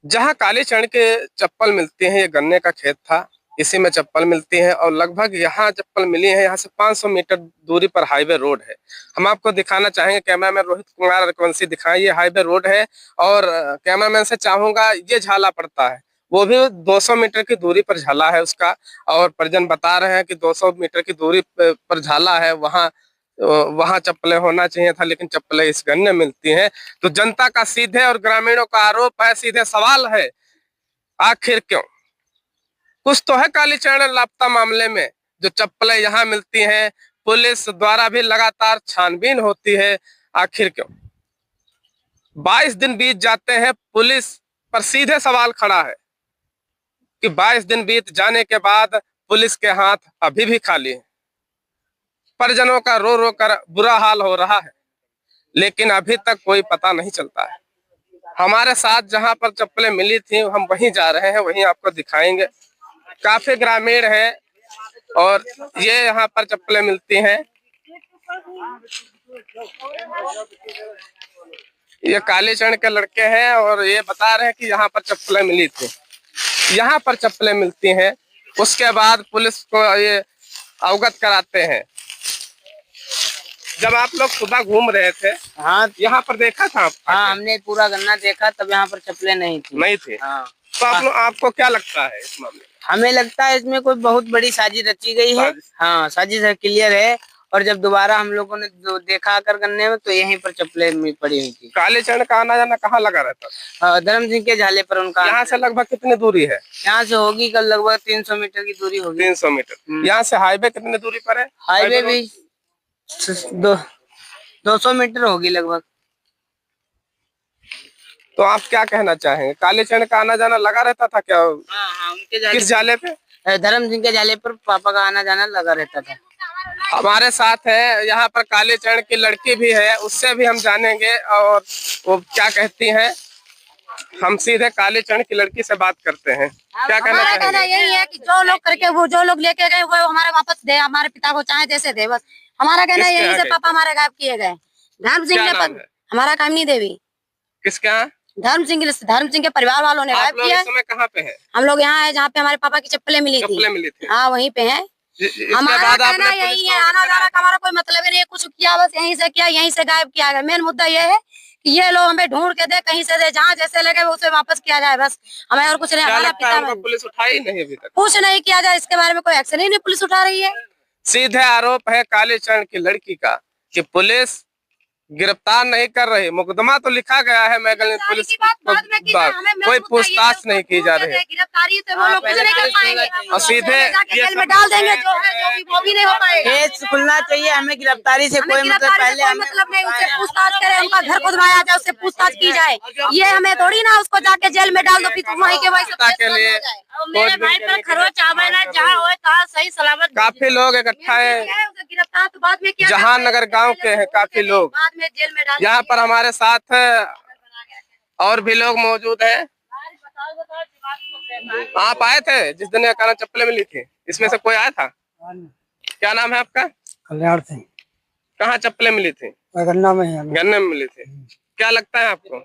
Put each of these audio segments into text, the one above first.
जहाँ कालीचरण के चप्पल मिलती हैं, ये गन्ने का खेत था, इसी में चप्पल मिलती है और लगभग यहाँ चप्पल मिली है, यहाँ से 500 मीटर दूरी पर हाईवे रोड है। हम आपको दिखाना चाहेंगे, कैमरामैन रोहित कुमार रघुवंशी दिखाएं, ये हाईवे रोड है और कैमरामैन से चाहूंगा ये झाला पड़ता है, वो भी 200 मीटर की दूरी पर झाला है उसका। और परिजन बता रहे हैं कि 200 मीटर की दूरी पर झाला है, वहाँ वहां चप्पलें होना चाहिए था, लेकिन चप्पलें इस गन्ने मिलती हैं। तो जनता का सीधे और ग्रामीणों का आरोप है, सीधे सवाल है, आखिर क्यों? कुछ तो है कालीचरण लापता मामले में। जो चप्पलें यहाँ मिलती हैं, पुलिस द्वारा भी लगातार छानबीन होती है, आखिर क्यों? 22 दिन बीत जाते हैं, पुलिस पर सीधे सवाल खड़ा है कि 22 दिन बीत जाने के बाद पुलिस के हाथ अभी भी खाली है। परिजनों का रो रो कर बुरा हाल हो रहा है, लेकिन अभी तक कोई पता नहीं चलता है। हमारे साथ जहां पर चप्पलें मिली थी, हम वहीं जा रहे हैं, वहीं आपको दिखाएंगे। काफी ग्रामीण है और ये यहाँ पर चप्पलें मिलती हैं। ये कालीचरण के लड़के हैं और ये बता रहे हैं कि यहाँ पर चप्पलें मिली थी, यहाँ पर चप्पलें मिलती हैं। उसके बाद पुलिस को ये अवगत कराते हैं। जब आप लोग सुबह घूम रहे थे, हाँ, यहाँ पर देखा था आप? हाँ, हमने पूरा गन्ना देखा, तब यहाँ पर चप्पलें नहीं थी। हाँ। तो आपको क्या लगता है इस मामले में? हमें लगता है इसमें कोई बहुत बड़ी साजिश रची गई है। हाँ, साजिश क्लियर है। और जब दोबारा हम लोगों ने देखा कर गन्ने में, तो यहीं पर चप्पलें पड़ी हुई थी। कालीचरण का आना जाना कहाँ लगा रहता था? धर्म सिंह के झाले पर उनका। यहाँ से लगभग कितनी दूरी है? यहाँ से होगी कल लगभग 300 मीटर की दूरी होगी। 300 मीटर। यहाँ से हाईवे कितनी दूरी पर है? हाईवे भी 200 मीटर होगी लगभग। तो आप क्या कहना चाहेंगे? कालीचरण का आना जाना लगा रहता था क्या? हाँ, उनके किस झाले पे? धर्म सिंह के झाले पर पापा का आना जाना लगा रहता था। हमारे साथ है यहाँ पर कालीचरण की लड़की भी है, उससे भी हम जानेंगे और वो क्या कहती हैं। हम सीधे कालीचरण की लड़की से बात करते हैं। क्या कहना चाहेंगे? कहना यही है कि जो लोग करके वो जो लोग लेके गए वो हमारे वापस दे, हमारे पिता को चाहे जैसे दे, बस हमारा कहना यही से। पापा हमारे गायब किए गए। धर्म सिंह ने हमारा कामनी देवी। किसका? धर्म सिंह के परिवार वालों ने गायब किया। कहाँ पे है? हम लोग यहाँ है जहाँ पे हमारे पापा की चप्पलें मिली थी। हाँ, वहीं पे है। हमारा कहना यही है, आना जाना का हमारा कोई मतलब ही नहीं, कुछ किया बस यहीं से किया, यहीं से गायब किया गया। मेन मुद्दा ये है कि ये लोग हमें ढूंढ के दे, कहीं से दे, जहाँ जैसे लगे उसे वापस किया जाए, बस हमें और कुछ नहीं। हमारा पिता पुलिस उठाई नहीं अभी तक? कुछ नहीं किया जाए, इसके बारे में कोई एक्शन ही नहीं पुलिस उठा रही है। सीधे आरोप है कालीचरण की लड़की का कि पुलिस गिरफ्तार नहीं कर रही। मुकदमा तो लिखा गया है, मैगल पुलिस कोई पूछताछ नहीं की जा रही है। गिरफ्तारी तो वो लोग कुछ नहीं कर पाएंगे और सीधे जेल में डाल देंगे, जो है वो भी नहीं हो पाएगा। केस खुलना चाहिए, हमें गिरफ्तारी से कोई मतलब पहले मतलब नहीं, उससे पूछताछ करे, उनका घर खुदवाया जाए, उससे पूछताछ की जाए। ये हमें थोड़ी ना उसको जाके जेल में डाल दो, फिर वहीं के वहीं के लिए मेरे भाई पर खरोच आवेला, जहाँ हो तहाँ सही सलामत। काफी लोग इकट्ठा है, गिरफ्तार तो बाद में किया, जहांनगर गांव के हैं काफी लोग। बाद में जेल में डाल। यहाँ पर हमारे साथ और भी लोग मौजूद हैं। आप आए थे जिस दिन काला चप्पलें मिली थी, इसमें से कोई आया था? क्या नाम है आपका? कल्याण सिंह। कहाँ चप्पलें मिली थी? गन्ना में। गन्ने में मिली थी। क्या लगता है आपको?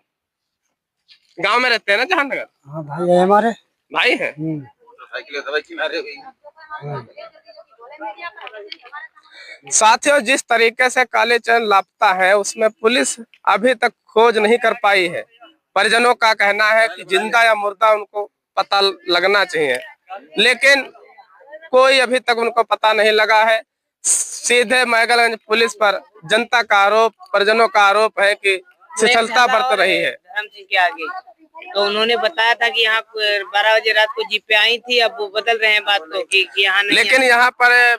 गांव में रहते हैं ना जहांनगर? हाँ, भाई है हमारे। भाई है। साथियों, जिस तरीके से कालीचरण लापता है, उसमें पुलिस अभी तक खोज नहीं कर पाई है। परिजनों का कहना है कि जिंदा या मुर्दा उनको पता लगना चाहिए, लेकिन कोई अभी तक उनको पता नहीं लगा है। सीधे मैगलगंज पुलिस पर जनता का आरोप, परिजनों का आरोप है कि शिथिलता बरत रही है। धर्म सिंह के आगे तो उन्होंने बताया था कि यहाँ 12 बजे रात को जीप पे आई थी, अब वो बदल रहे हैं बात को कि यहाँ नहीं। लेकिन यहाँ पर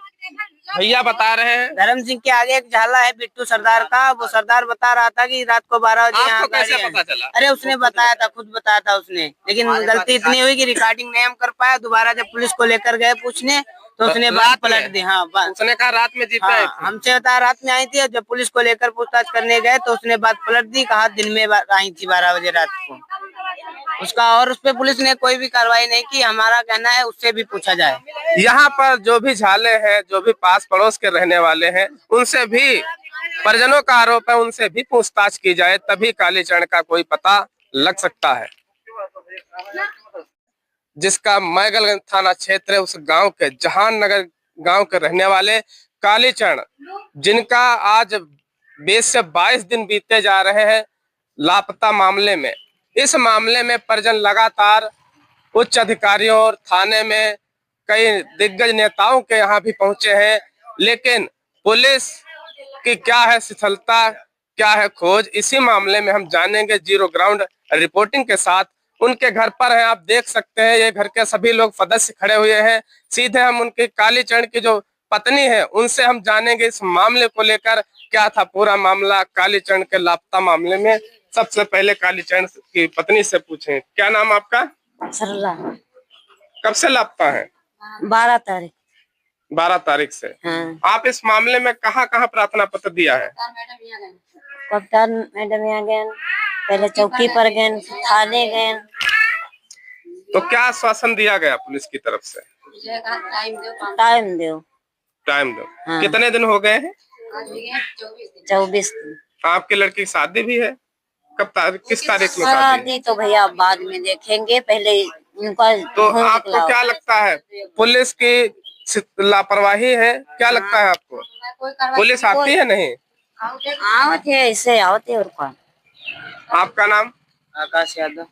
भैया बता रहे हैं, धर्म सिंह के आगे एक झाला है बिट्टू सरदार का, वो सरदार बता रहा था कि रात को 12 बजे यहाँ कैसे पता चला? अरे उसने बताया था, खुद बताया था उसने, लेकिन गलती इतनी हुई कि रिकॉर्डिंग नहीं हम कर पाया। दोबारा जब पुलिस को लेकर गए पूछने तो उसने बात पलट दी। हाँ, उसने कहा रात में जीप हाँ, हमसे बता रात में आई थी, और जब पुलिस को लेकर पूछताछ करने गए तो उसने बात पलट दी, कहा दिन में आई थी 12 बजे रात को उसका। और उस पे पुलिस ने कोई भी कार्रवाई नहीं की। हमारा कहना है उससे भी पूछा जाए। यहाँ पर जो भी झाले हैं, जो भी पास पड़ोस के रहने वाले हैं, उनसे भी परिजनों का आरोप है, उनसे भी पूछताछ की जाए, तभी कालीचरण का कोई पता लग सकता है। जिसका मैगलगंज थाना क्षेत्र है, उस गांव के जहान नगर गांव के रहने वाले कालीचरण, जिनका आज 20 से 22 दिन बीते जा रहे हैं लापता मामले में। इस मामले में परिजन लगातार उच्च अधिकारियों और थाने में कई दिग्गज नेताओं के यहाँ भी पहुंचे हैं, लेकिन पुलिस की क्या है शिथिलता, क्या है खोज, इसी मामले में हम जानेंगे जीरो ग्राउंड रिपोर्टिंग के साथ। उनके घर पर है, आप देख सकते हैं, ये घर के सभी लोग सदस्य खड़े हुए हैं। सीधे हम उनके कालीचरण की जो पत्नी है उनसे हम जानेंगे इस मामले को लेकर क्या था पूरा मामला कालीचरण के लापता मामले में। सबसे पहले कालीचरण की पत्नी से पूछें, क्या नाम आपका? सरला। कब से लापता है? 12 तारीख। 12 तारीख से। हाँ। आप इस मामले में कहाँ कहाँ प्रार्थना पत्र दिया है? कप्तान मैडम यहाँ गए, पहले चौकी पर गए, थाने गए। तो क्या आश्वासन दिया गया पुलिस की तरफ से? टाइम दो। हाँ। कितने दिन हो गए हैं? 24 दिन। आपके लड़की की शादी भी है? किस तारीख में शादी शादी तो भैया बाद में देखेंगे, पहले उनका। तो आपको क्या लगता है पुलिस की लापरवाही है? क्या लगता है आपको? पुलिस आती है नहीं? आवते ऐसे आवते और कौन? आपका नाम? आकाश यादव।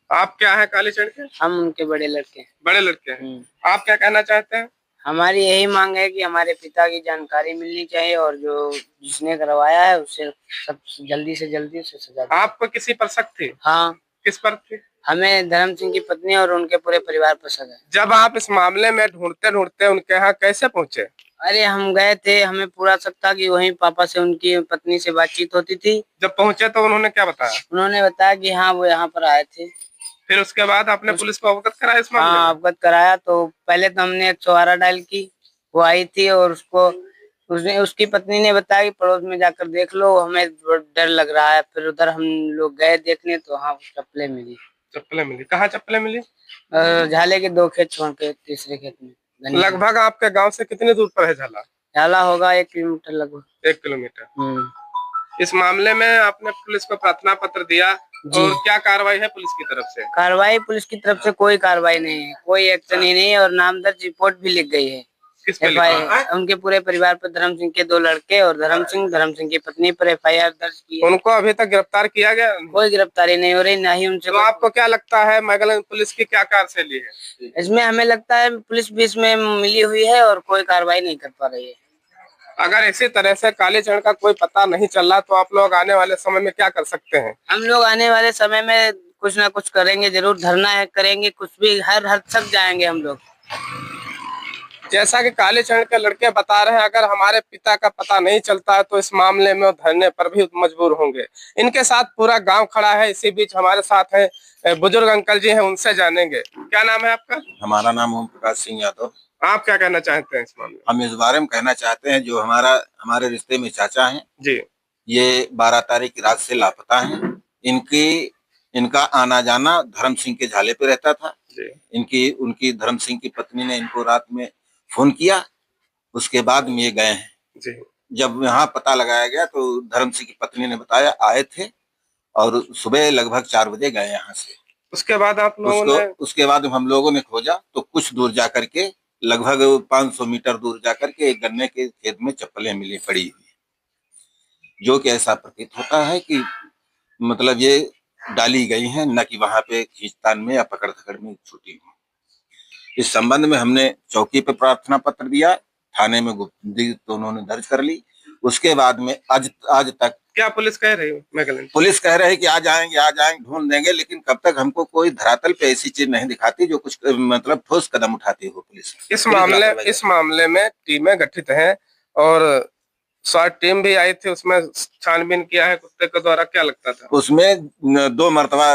आप क्या है कालीचरण के? हम उनके बड़े लड़के। बड़े लड़के हैं। आप क्या कहना चाहते हैं? हमारी यही मांग है कि हमारे पिता की जानकारी मिलनी चाहिए और जो जिसने करवाया है उससे सब जल्दी से जल्दी उसे सजा। आपको किसी पर शक थी? हाँ। किस पर थी? हमें धर्म सिंह की पत्नी और उनके पूरे परिवार पर शक है। जब आप इस मामले में ढूंढते ढूंढते उनके यहाँ कैसे पहुँचे? अरे हम गए थे, हमें पूरा शक था कि वहीं पापा से उनकी पत्नी से बातचीत होती थी। जब पहुँचे तो उन्होंने क्या बताया? उन्होंने बताया कि हाँ वो यहाँ पर आए थे। फिर उसके बाद आपने पुलिस को अवगत कराया इस मामले में? हाँ अवगत कराया। तो पहले तो हमने 112 डायल की, वो आई थी और उसकी पत्नी ने बताया कि पड़ोस में जाकर देख लो, हमें डर लग रहा है। फिर उधर हम लोग गए देखने तो हाँ चप्पलें मिली। चप्पलें मिली? कहाँ चप्पलें मिली? झाले के 2 खेत छोड़ के तीसरे खेत में। लगभग आपके गांव से कितनी दूर पर है झाला? झाला होगा 1 किलोमीटर लगभग। 1 किलोमीटर। इस मामले में आपने पुलिस को प्रार्थना पत्र दिया और क्या कार्रवाई है पुलिस की तरफ से? कार्रवाई पुलिस की तरफ से कोई कार्रवाई नहीं है, कोई एक्शन ही नहीं है और नामदर्ज रिपोर्ट भी लिख गई है। किस पे लिखा है? उनके पूरे परिवार पर धर्म सिंह के 2 लड़के और धर्म सिंह की पत्नी पर FIR दर्ज की है। उनको अभी तक गिरफ्तार किया गया? कोई गिरफ्तारी नहीं हो रही, ना ही उनसे। तो आपको क्या लगता है मैगलगंज पुलिस की क्या कार्यशैली है इसमें? हमें लगता है पुलिस भी इसमें मिली हुई है और कोई कार्रवाई नहीं कर पा रही है। अगर इसी तरह से कालीचरण का कोई पता नहीं चल रहा तो आप लोग आने वाले समय में क्या कर सकते हैं? हम लोग आने वाले समय में कुछ ना कुछ करेंगे, जरूर धरना करेंगे, कुछ भी हर हद तक जाएंगे हम लोग। जैसा कि कालीचरण के लड़के बता रहे हैं, अगर हमारे पिता का पता नहीं चलता है तो इस मामले में धरने पर भी मजबूर होंगे। इनके साथ पूरा गांव खड़ा है। इसी बीच हमारे साथ है बुजुर्ग अंकल जी हैं, उनसे जानेंगे। क्या नाम है आपका? हमारा नाम ओम प्रकाश सिंह यादव। आप क्या कहना चाहते हैं इस मामले में? हम इस बारे में कहना चाहते हैं, जो हमारे रिश्ते में चाचा हैं जी, ये 12 तारीख की रात से लापता हैं। इनका आना जाना धर्म सिंह के झाले पे रहता था जी। उनकी धर्म सिंह की पत्नी ने इनको रात में फोन किया, उसके बाद में ये गए हैं जी। जब यहाँ पता लगाया गया तो धर्म सिंह की पत्नी ने बताया आए थे और सुबह लगभग 4 बजे गए यहाँ से। उसके बाद आप लोगों ने? उसके बाद हम लोगों ने खोजा तो कुछ दूर जाकर के, लगभग 500 मीटर दूर जाकर के एक गन्ने के खेत में चप्पलें मिली पड़ी हुई, जो कि ऐसा प्रतीत होता है कि मतलब ये डाली गई हैं, न कि वहां पे खींचतान में या पकड़ धकड़ में छूटी हुई। इस संबंध में हमने चौकी पे प्रार्थना पत्र दिया, थाने में गुप्तगी तो उन्होंने दर्ज कर ली। उसके बाद में आज तक क्या पुलिस कह रही है? पुलिस कह रही है कि आ जाएंगे ढूंढ देंगे, लेकिन कब तक हमको कोई धरातल पे ऐसी चीज नहीं दिखाती जो कुछ मतलब ठोस कदम उठाती हो पुलिस। इस मामले में टीमें गठित हैं और स्वाट टीम भी आई थी, उसमें छानबीन किया है कुत्ते के द्वारा। क्या लगता था? उसमें 2 मरतबा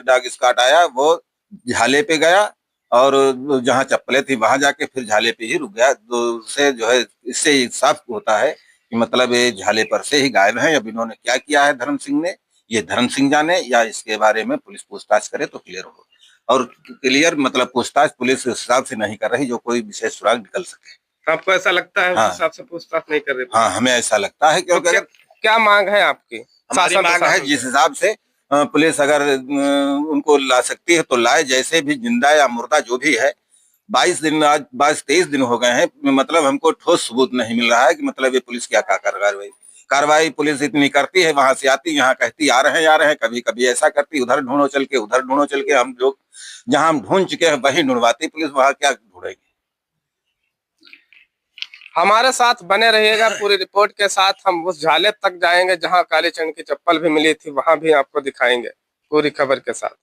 डॉग स्क्वाड आया, वो झाले पे गया और जहाँ चप्पलें थी वहां जाके फिर झाले पे ही रुक गया। से जो है इससे साफ होता है कि मतलब ये झाले पर से ही गायब है। अब इन्होंने क्या किया है धर्म सिंह ने, ये धर्म सिंह जाने, या इसके बारे में पुलिस पूछताछ करे तो क्लियर हो। और क्लियर मतलब पूछताछ पुलिस इस हिसाब से नहीं कर रही जो कोई विशेष सुराग निकल सके। आपको ऐसा लगता है? हाँ, उस हिसाब से पूछताछ नहीं कर रही? हाँ, हमें ऐसा लगता है। क्योंकि क्या मांग है आपकी? हमारी मांग है जिस हिसाब से पुलिस अगर उनको ला सकती है तो लाए, जैसे भी जिंदा या मुर्दा जो भी है। 22-23 दिन हो गए हैं, मतलब हमको ठोस सबूत नहीं मिल रहा है कि मतलब ये पुलिस क्या कार्रवाई पुलिस इतनी करती है, वहां से आती, यहाँ कहती आ रहे हैं, कभी कभी ऐसा करती, उधर ढूंढो चल के, हम लोग जहां हम ढूंढ चुके हैं वही ढूंढवाती पुलिस, वहां क्या ढूंढेगी। हमारे साथ बने रहिएगा, पूरी रिपोर्ट के साथ हम उस झाले तक जाएंगे जहां कालीचंद की चप्पल भी मिली थी, वहां भी आपको दिखाएंगे पूरी खबर के साथ।